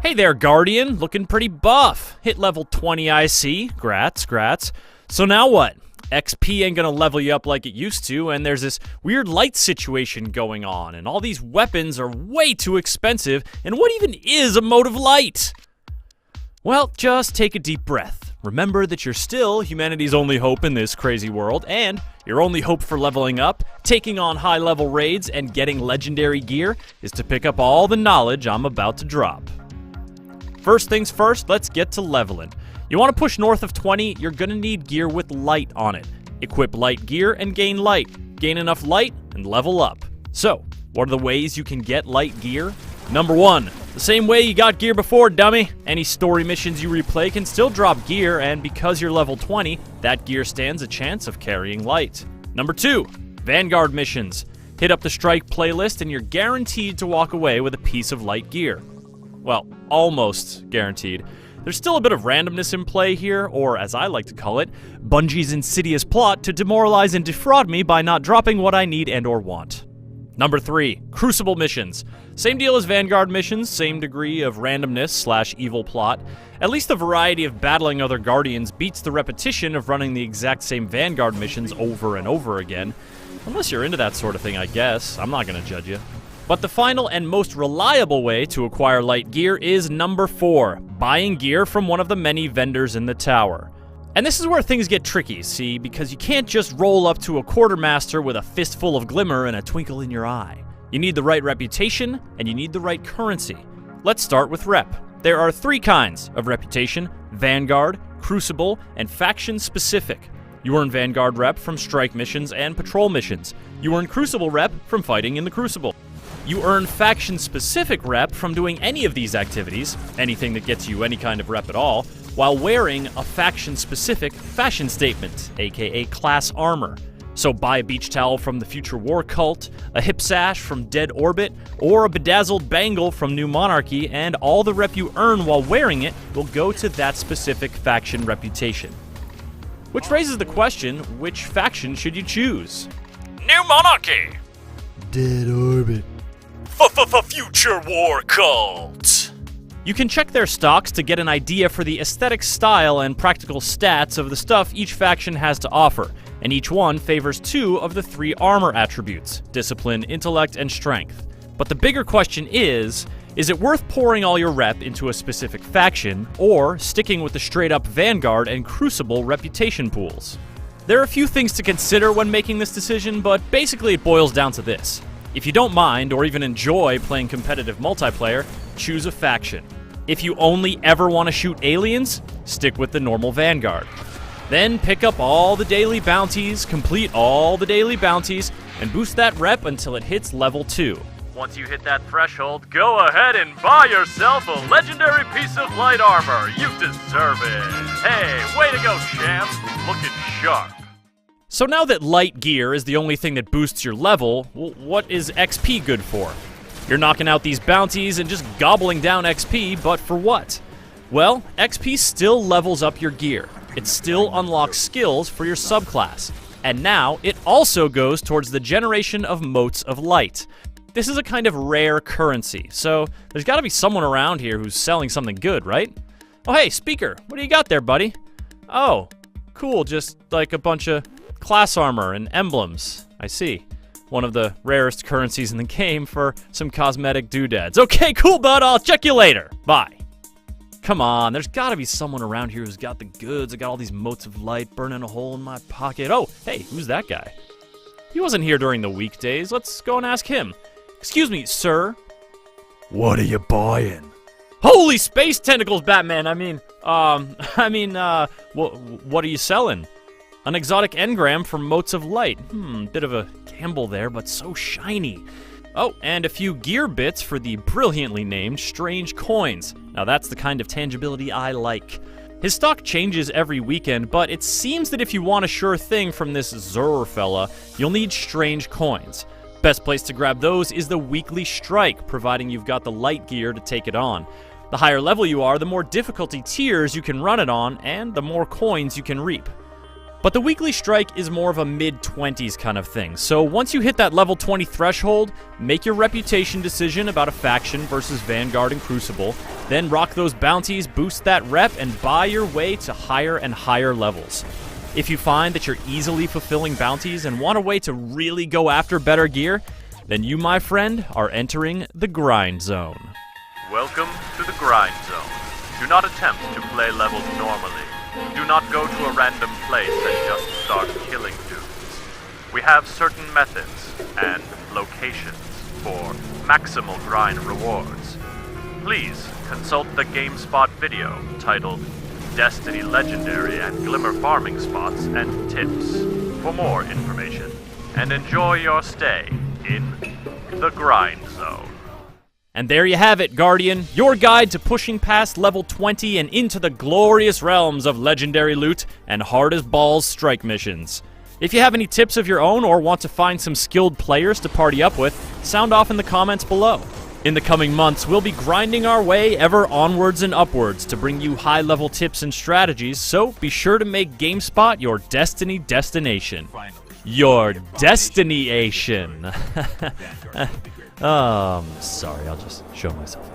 Hey there, Guardian. Looking pretty buff. Hit level 20 IC. Grats. So now what? XP ain't gonna level you up like it used to, and there's this weird light situation going on, and all these weapons are way too expensive, and what even is a mode of light? Well, just take a deep breath. Remember that you're still humanity's only hope in this crazy world, and your only hope for leveling up, taking on high-level raids, and getting legendary gear is to pick up all the knowledge I'm about to drop. First things first, let's get to leveling. You want to push north of 20, you're going to need gear with light on it. Equip light gear and gain light. Gain enough light and level up. So, what are the ways you can get light gear? Number 1, the same way you got gear before, dummy. Any story missions you replay can still drop gear, and because you're level 20, that gear stands a chance of carrying light. Number 2, Vanguard missions. Hit up the Strike playlist and you're guaranteed to walk away with a piece of light gear. Well, almost guaranteed. There's still a bit of randomness in play here, or as I like to call it, Bungie's insidious plot to demoralize and defraud me by not dropping what I need and or want. Number 3, Crucible missions. Same deal as Vanguard missions, same degree of randomness / evil plot. At least the variety of battling other Guardians beats the repetition of running the exact same Vanguard missions over and over again. Unless you're into that sort of thing, I guess. I'm not gonna judge you. But the final and most reliable way to acquire light gear is number 4, buying gear from one of the many vendors in the tower. And this is where things get tricky, see, because you can't just roll up to a quartermaster with a fistful of glimmer and a twinkle in your eye. You need the right reputation, and you need the right currency. Let's start with rep. There are 3 kinds of reputation: Vanguard, Crucible, and faction-specific. You earn Vanguard rep from strike missions and patrol missions. You earn Crucible rep from fighting in the Crucible. You earn faction-specific rep from doing any of these activities, anything that gets you any kind of rep at all, while wearing a faction-specific fashion statement, aka class armor. So buy a beach towel from the Future War Cult, a hip sash from Dead Orbit, or a bedazzled bangle from New Monarchy, and all the rep you earn while wearing it will go to that specific faction reputation. Which raises the question, which faction should you choose? New Monarchy! Dead Orbit. Future War Cult! You can check their stocks to get an idea for the aesthetic style and practical stats of the stuff each faction has to offer, and each one favors 2 of the 3 armor attributes: discipline, intellect, and strength. But the bigger question is it worth pouring all your rep into a specific faction, or sticking with the straight-up Vanguard and Crucible reputation pools? There are a few things to consider when making this decision, but basically it boils down to this. If you don't mind or even enjoy playing competitive multiplayer, choose a faction. If you only ever want to shoot aliens, stick with the normal Vanguard. Then pick up all the daily bounties, complete all the daily bounties, and boost that rep until it hits level 2. Once you hit that threshold, go ahead and buy yourself a legendary piece of light armor. You deserve it. Hey, way to go, champs. Looking sharp. So now that light gear is the only thing that boosts your level, what is XP good for? You're knocking out these bounties and just gobbling down XP, but for what? Well, XP still levels up your gear. It still unlocks skills for your subclass. And now, it also goes towards the generation of motes of light. This is a kind of rare currency, so there's gotta be someone around here who's selling something good, right? Oh hey, Speaker, what do you got there, buddy? Oh, cool, just like a bunch of class armor and emblems. I see. One of the rarest currencies in the game for some cosmetic doodads. Okay, cool, bud. I'll check you later. Bye. Come on, there's gotta be someone around here who's got the goods. I got all these motes of light burning a hole in my pocket. Oh, hey, who's that guy? He wasn't here during the weekdays. Let's go and ask him. Excuse me, sir. What are you buying? Holy space tentacles, Batman. What are you selling? An exotic engram for motes of light. Bit of a gamble there, but so shiny. Oh, and a few gear bits for the brilliantly named Strange Coins. Now that's the kind of tangibility I like. His stock changes every weekend, but it seems that if you want a sure thing from this Zur fella, you'll need Strange Coins. Best place to grab those is the weekly strike, providing you've got the light gear to take it on. The higher level you are, the more difficulty tiers you can run it on, and the more coins you can reap. But the weekly strike is more of a mid-20s kind of thing, so once you hit that level 20 threshold, make your reputation decision about a faction versus Vanguard and Crucible, then rock those bounties, boost that rep, and buy your way to higher and higher levels. If you find that you're easily fulfilling bounties and want a way to really go after better gear, then you, my friend, are entering the Grind Zone. Welcome to the Grind Zone. Do not attempt to play levels normally. Do not go to a random place and just start killing dudes. We have certain methods and locations for maximal grind rewards. Please consult the GameSpot video titled Destiny Legendary and Glimmer Farming Spots and Tips for more information, and enjoy your stay in the Grind Zone. And there you have it, Guardian, your guide to pushing past level 20 and into the glorious realms of legendary loot and hard-as-balls strike missions. If you have any tips of your own or want to find some skilled players to party up with, sound off in the comments below. In the coming months, we'll be grinding our way ever onwards and upwards to bring you high-level tips and strategies, so be sure to make GameSpot your Destiny destination. Your Destiny-ation. Sorry, I'll just show myself.